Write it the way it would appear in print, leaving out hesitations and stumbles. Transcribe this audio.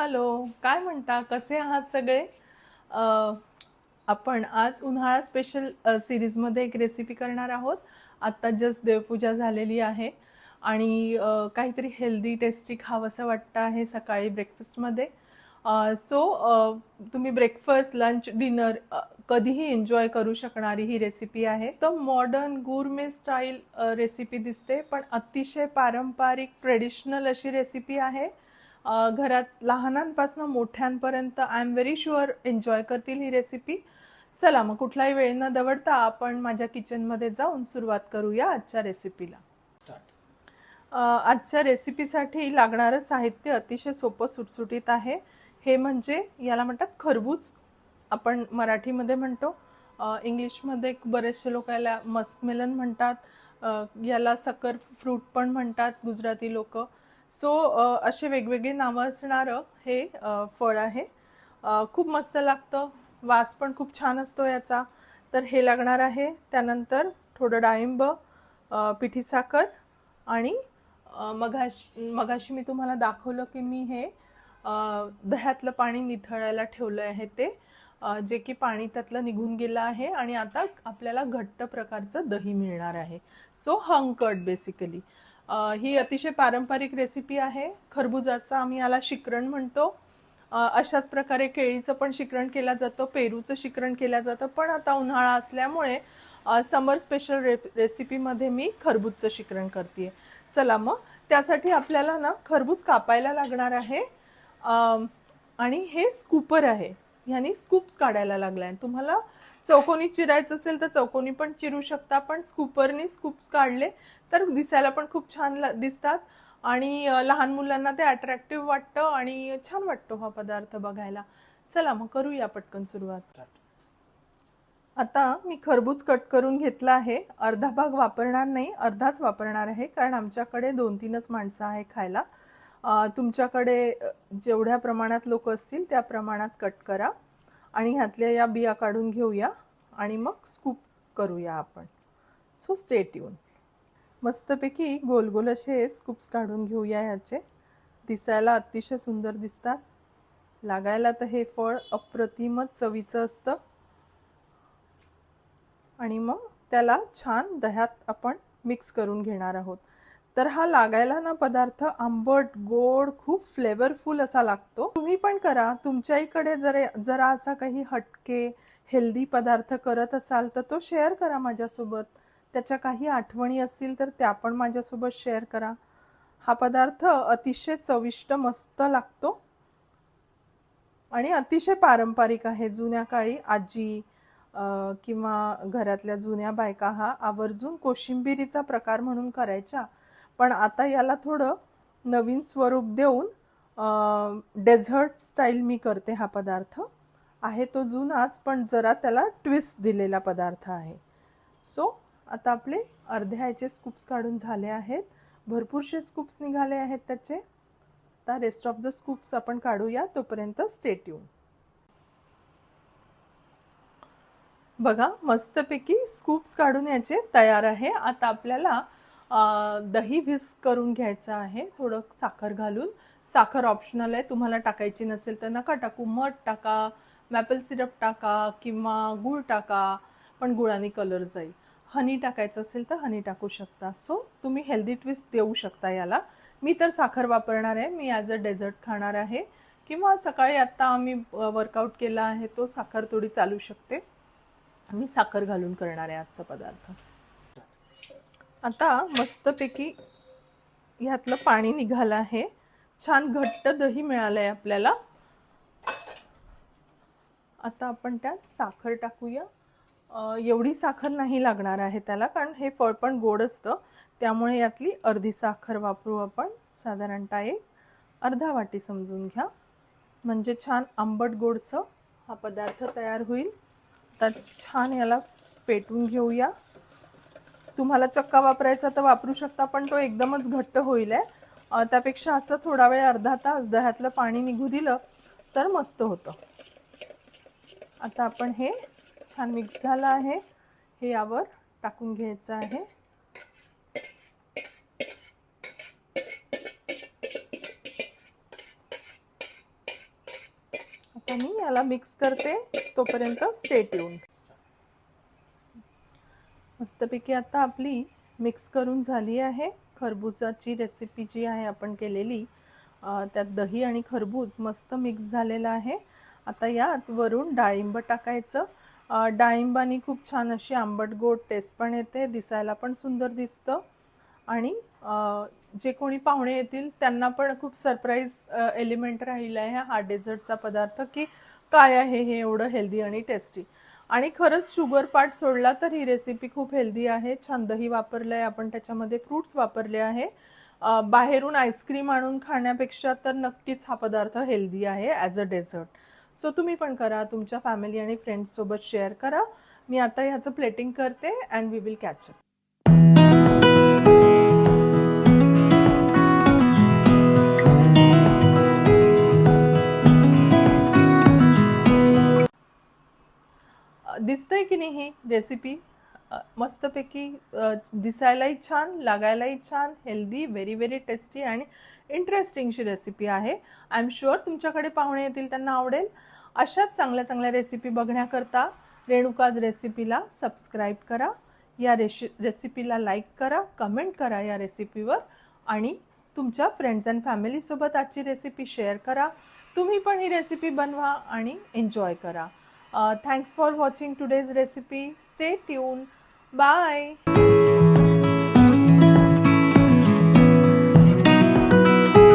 Hello, काय म्हणता? कसे आहात सगळे? अ, आपण आज उन्हाळा स्पेशल सीरीजमध्ये एक रेसिपी करणार आहोत. आत्ता जस्ट देवपूजा झालेली आहे आणि काहीतरी हेल्दी टेस्टी खावंसं वाटतं आहे सकाळी ब्रेकफास्टमध्ये. सो तुम्ही ब्रेकफास्ट, लंच, डिनर कधीही एन्जॉय करू शकणारी ही रेसिपी आहे. तर मॉडर्न गुरमे स्टाईल रेसिपी दिसते, पण अतिशय पारंपरिक ट्रेडिशनल अशी रेसिपी आहे. घरात लहानांपासून मोठ्यांपर्यंत I am very sure enjoy करतील ही रेसिपी. चला मग कुठलाही वेळ न दवडता आपण माझ्या किचनमध्ये जाऊन सुरुवात करूया आजच्या रेसिपीला. आजच्या रेसिपीसाठी लागणारं साहित्य अतिशय सोपं सुटसुटीत आहे. हे म्हणजे याला म्हणतात खरबूज, आपण मराठीमध्ये म्हणतो. इंग्लिशमध्ये बरेचसे लोक याला मस्कमेलन म्हणतात. याला सकर फ्रूट पण म्हणतात गुजराती लोक. सो असे वेगवेगळे नावं असणारं हे फळ आहे. खूप मस्त लागतं, वास पण खूप छान असतो याचा. तर हे लागणार आहे. त्यानंतर थोडं डाळिंब, पिठी साखर आणि मगाशी मी तुम्हाला दाखवलं की मी हे दह्यातलं पाणी निथळायला ठेवलं आहे ते, जे की पाणी त्यातलं निघून गेलं आहे आणि आता आपल्याला घट्ट प्रकारचं दही मिळणार आहे. So हंकर्ड basically. ही अतिशय पारंपरिक रेसिपी आहे. खरबुजाचं आम्ही याला शिकरण म्हणतो. अशाच प्रकारे केळीचं पण शिकरण केलं जातं, पेरूचं शिकरण केलं जातं. पण आता उन्हाळा असल्यामुळे समर स्पेशल रेसिपीमध्ये मी खरबूजचं शिकरण करते. चला मग त्यासाठी आपल्याला ना खरबूज कापायला लागणार आहे. आणि हे स्कूपर आहे, ह्यानी स्कूप्स काढायला लागलाय. तुम्हाला चौकोनी चिरायचं असेल तर चौकोनी पण चिरू शकता, पण स्कूपरनी स्कूप्स काढले तर दिसायला पण खूप छान दिसतात आणि लहान मुलांना ते अट्रॅक्टिव्ह वाटतं आणि छान वाटतो हा पदार्थ बघायला. चला मग करूया पटकन सुरुवात. आता मी खरबूज कट करून घेतला आहे. अर्धा भाग वापरणार नाही, अर्धाच वापरणार आहे, कारण आमच्याकडे 2-3च माणसं आहे खायला. तुमच्याकडे जेवढ्या प्रमाणात लोक असतील त्या प्रमाणात कट करा आणि ह्यातल्या या बिया काढून घेऊया आणि मग स्कूप करूया आपण. So stay tune. मस्तपैकी गोल गोल असे स्कूप्स काढून घेऊया ह्याचे. दिसायला अतिशय सुंदर दिसतात. लागायला तर हे फळ अप्रतिमच चवीचं असतं आणि मग त्याला छान दह्यात आपण मिक्स करून घेणार आहोत. तर हा लागायला ना पदार्थ आंबट गोड खूप फ्लेवरफुल असा लागतो. तुम्ही पण करा. तुमच्याकडे जरा असा काही हटके हेल्दी पदार्थ करत असाल तर तो शेअर करा माझ्यासोबत. त्याच्या काही आठवणी असतील तर त्या पण माझ्यासोबत शेअर करा. हा पदार्थ अतिशय चविष्ट मस्त लागतो आणि अतिशय पारंपरिक आहे. जुन्या काळी आजी किंवा घरातल्या जुन्या बायका हा आवर्जून कोशिंबिरीचा प्रकार म्हणून करायच्या. पण आता याला थोडं नवीन स्वरूप देऊन डेझर्ट स्टाईल मी करते. हा पदार्थ आहे तो जुनाच, पण जरा त्याला ट्विस्ट दिलेला पदार्थ आहे. सो आता आपले अर्ध्याचे स्कूप्स काढून झाले आहेत. भरपूरसे स्कूप्स निघाले आहेत त्याचे. आता रेस्ट ऑफ द स्कूप्स आपण काढूया, तोपर्यंत स्टे ट्यून. बघा मस्तपैकी स्कूप्स काढून याचे तयार आहे. आता आपल्याला दही व्हिस्क करून घ्यायचं आहे, थोडं साखर घालून. साखर ऑप्शनल आहे, तुम्हाला टाकायची नसेल तर नका टाकू. मध टाका, मॅपल सिरप टाका किंवा गूळ टाका, पण गुळाने कलर जाईल. हनी टाकायचं असेल तर हनी टाकू शकता. सो तुम्ही हेल्दी ट्विस्ट देऊ शकता याला. मी तर साखर वापरणार आहे, मी ॲज अ डेझर्ट खाणार आहे. किंवा सकाळी आत्ता आम्ही वर्कआउट केला आहे तो साखर थोडी चालू शकते. मी साखर घालून करणार आहे आजचा पदार्थ. आता मस्तपैकी ह्यातलं पाणी निघालं आहे. छान घट्ट दही मिळालं आहे आपल्याला. आता आपण त्यात साखर टाकूया. एवढी साखर नाही लागणार आहे त्याला, कारण हे फळ पण गोड असतं. त्यामुळे यातली अर्धी साखर वापरू आपण. साधारणतः एक अर्धा वाटी समजून घ्या, म्हणजे छान आंबट गोडसं हा पदार्थ तयार होईल. तर छान याला पेटून घेऊया. तुम्हाला चक्का वापरायचा तर वापरू शकता, पण तो एकदमच घट्ट होईल आहे. त्यापेक्षा असं थोडा वेळ अर्धा तास दह्यातलं पाणी निघू दिलं तर मस्त होतं. आता आपण हे छान मिक्स झालं आहे, हे यावर टाकून घ्यायचं आहे. आता मी याला मिक्स करते, तोपर्यंत स्टे ट्यून. मस्तपैकी आता आपली मिक्स करून झाली आहे. खरबुजाची रेसिपी जी आहे आपण केलेली, त्यात दही आणि खरबूज मस्त मिक्स झालेलं आहे. आता यात वरून डाळिंब टाकायचं. डाळिंबानी खूप छान अशी आंबट गोड टेस्ट पण येते, दिसायला पण सुंदर दिसतं आणि जे कोणी पाहुणे येतील त्यांना पण खूप सरप्राईज एलिमेंट राहिला आहे हा डेझर्टचा पदार्थ, की काय आहे हे एवढं हेल्दी आणि टेस्टी. आणि खरंच शुगर पार्ट सोडला तर ही रेसिपी खूप हेल्दी आहे. छान दही वापरलं आहे आपण, त्याच्यामध्ये फ्रूट्स वापरले आहे. बाहेरून आईस्क्रीम आणून खाण्यापेक्षा तर नक्कीच हा पदार्थ हेल्दी आहे ॲज अ डेझर्ट. सो तुम्ही पण करा, तुमच्या फॅमिली आणि फ्रेंड्ससोबत शेअर करा. मी आता ह्याचं प्लेटिंग करते and we will catch up. दिसतंय की नाही ही रेसिपी? मस्तपैकी दिसायलाही छान, लागायलाही छान, हेल्दी, व्हेरी व्हेरी टेस्टी आणि इंटरेस्टिंगशी रेसिपी आहे. आय एम शुअर तुमच्याकडे पाहुणे येतील त्यांना आवडेल. अशाच चांगल्या चांगल्या रेसिपी बघण्याकरता रेणुकाज रेसिपीला सबस्क्राईब करा. या रेसिपीला लाईक करा, कमेंट करा या रेसिपीवर आणि तुमच्या फ्रेंड्स अँड फॅमिलीसोबत आजची रेसिपी शेअर करा. तुम्ही पण ही रेसिपी बनवा आणि एन्जॉय करा. Thanks for watching today's recipe. Stay tuned. Bye.